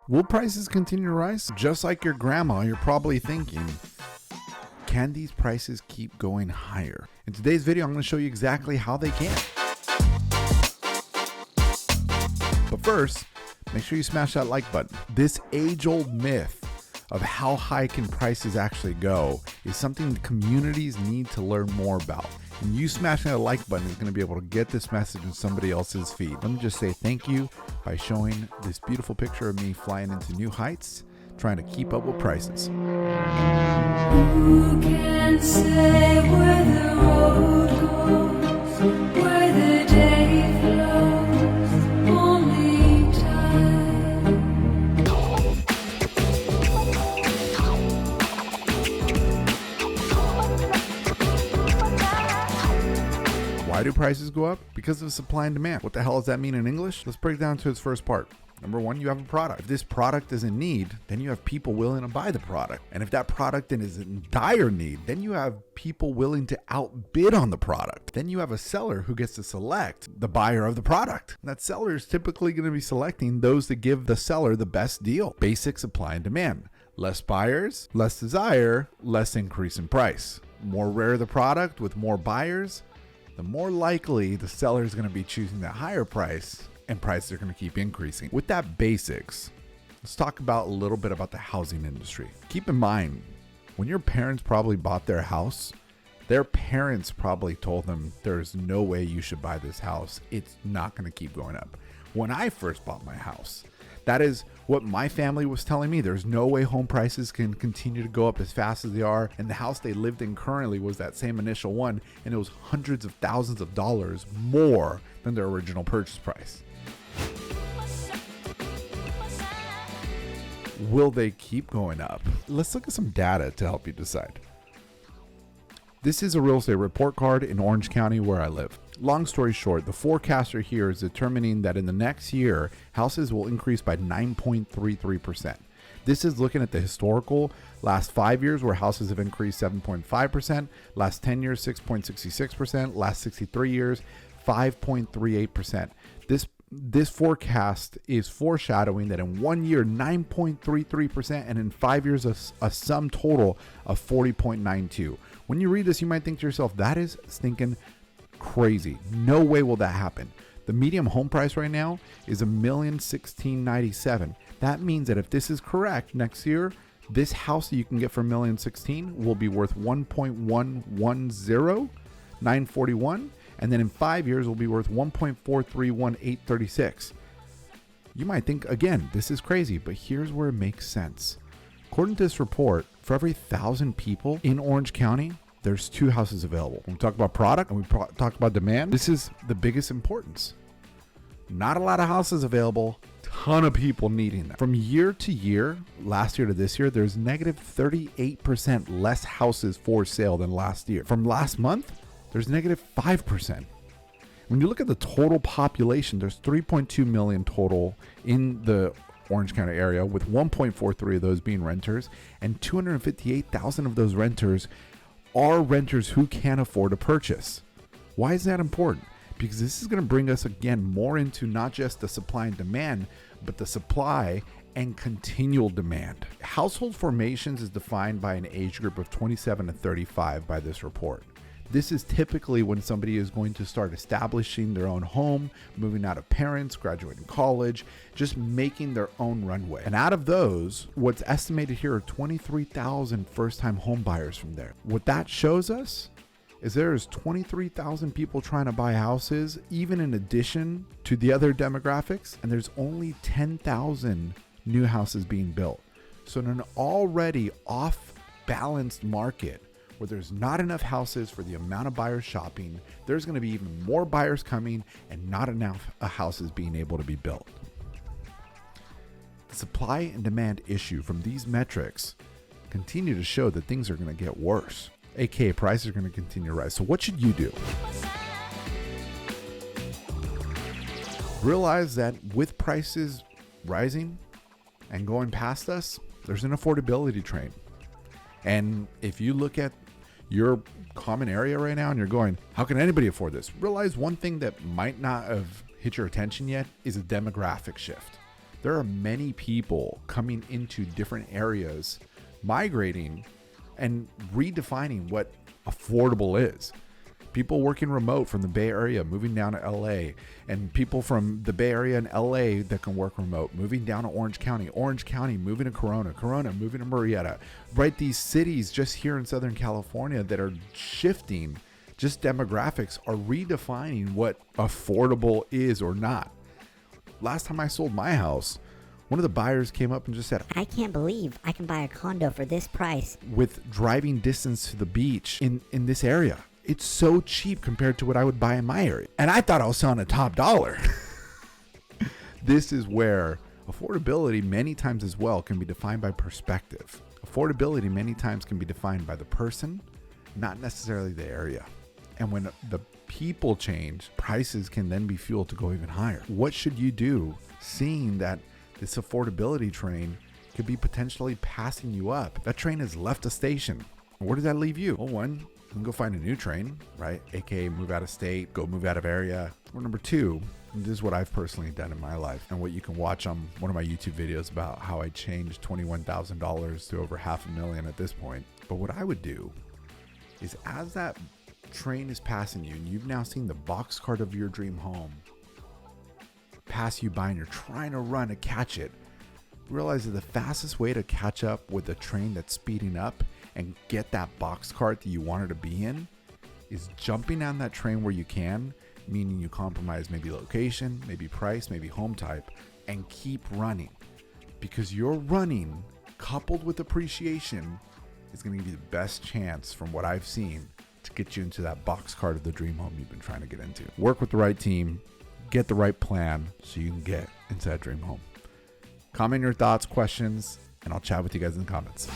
Will prices continue to rise? Just like your grandma, you're probably thinking, can these prices keep going higher? In today's video, I'm going to show you exactly how they can. But first, make sure you smash that like button. This age-old myth of how high can prices actually go is something communities need to learn more about. And you smashing that like button is going to be able to get this message in somebody else's feed. Let me just say thank you by showing this beautiful picture of me flying into new heights, trying to keep up with prices. Who can say where the road goes, where the day flows, only time. Why do prices go up? Because of supply and demand. What the hell does that mean in English? Let's break it down to its first part. Number one, you have a product. If this product is in need, then you have people willing to buy the product. And if that product is in dire need, then you have people willing to outbid on the product. Then you have a seller who gets to select the buyer of the product. And that seller is typically going to be selecting those that give the seller the best deal. Basic supply and demand. Less buyers, less desire, less increase in price. More rare the product with more buyers, the more likely the seller is going to be choosing the higher price, and prices are going to keep increasing. With that basics, let's talk about a little bit about the housing industry. Keep in mind, when your parents probably bought their house, their parents probably told them there's no way you should buy this house. It's not going to keep going up. When I first bought my house, that is what my family was telling me. There's no way home prices can continue to go up as fast as they are. And the house they lived in currently was that same initial one, and it was hundreds of thousands of dollars more than their original purchase price. Will they keep going up? Let's look at some data to help you decide. This is a real estate report card in Orange County where I live. Long story short, the forecaster here is determining that in the next year, houses will increase by 9.33%. This is looking at the historical last 5 years where houses have increased 7.5%, last 10 years 6.66%, last 63 years 5.38%. This forecast is foreshadowing that in 1 year 9.33% and in 5 years a sum total of 40.92. When you read this, you might think to yourself, that is stinking crazy. No way will that happen. The median home price right now is $1,016,997. That means that if this is correct, next year, this house that you can get for $1,016,000 will be worth $1.110941, and then in 5 years will be worth $1.431836. You might think, again, this is crazy, but here's where it makes sense. According to this report, for every 1,000 people in Orange County, there's 2 houses available. When we talk about product and we talk about demand, this is the biggest importance. Not a lot of houses available, ton of people needing them. From year to year, last year to this year, there's negative 38% less houses for sale than last year. From last month, there's negative 5%. When you look at the total population, there's 3.2 million total in the Orange County area, with 1.43 of those being renters, and 258,000 of those renters are renters who can afford to purchase. Why is that important? Because this is going to bring us again more into not just the supply and demand, but the supply and continual demand. Household formations is defined by an age group of 27 to 35 by this report. This is typically when somebody is going to start establishing their own home, moving out of parents, graduating college, just making their own runway. And out of those, what's estimated here are 23,000 first-time home buyers from there. What that shows us is there's 23,000 people trying to buy houses, even in addition to the other demographics, and there's only 10,000 new houses being built. So in an already off-balanced market, where there's not enough houses for the amount of buyers shopping, there's going to be even more buyers coming and not enough houses being able to be built. The supply and demand issue from these metrics continue to show that things are going to get worse, aka prices are going to continue to rise. So what should you do? Realize that with prices rising and going past us, there's an affordability train. And if you look at your common area right now and you're going, how can anybody afford this? Realize one thing that might not have hit your attention yet is a demographic shift. There are many people coming into different areas, migrating and redefining what affordable is. People working remote from the Bay Area, moving down to LA, and people from the Bay Area and LA that can work remote, moving down to Orange County, moving to Corona, moving to Murrieta, right? These cities just here in Southern California that are shifting, just demographics are redefining what affordable is or not. Last time I sold my house, one of the buyers came up and just said, I can't believe I can buy a condo for this price. With driving distance to the beach in this area. It's so cheap compared to what I would buy in my area. And I thought I was selling a top dollar. This is where affordability many times as well can be defined by perspective. Affordability many times can be defined by the person, not necessarily the area. And when the people change, prices can then be fueled to go even higher. What should you do seeing that this affordability train could be potentially passing you up? That train has left a station. Where does that leave you? Well, one, you can go find a new train, right? AKA move out of state, go move out of area. Or number two, this is what I've personally done in my life and what you can watch on one of my YouTube videos about how I changed $21,000 to over $500,000 at this point. But what I would do is, as that train is passing you and you've now seen the box cart of your dream home pass you by and you're trying to run to catch it, realize that the fastest way to catch up with the train that's speeding up and get that box cart that you wanted to be in is jumping on that train where you can, meaning you compromise maybe location, maybe price, maybe home type, and keep running. Because your running coupled with appreciation is going to give you the best chance, from what I've seen, to get you into that box cart of the dream home you've been trying to get into. Work with the right team, get the right plan so you can get into that dream home. Comment your thoughts, questions, and I'll chat with you guys in the comments.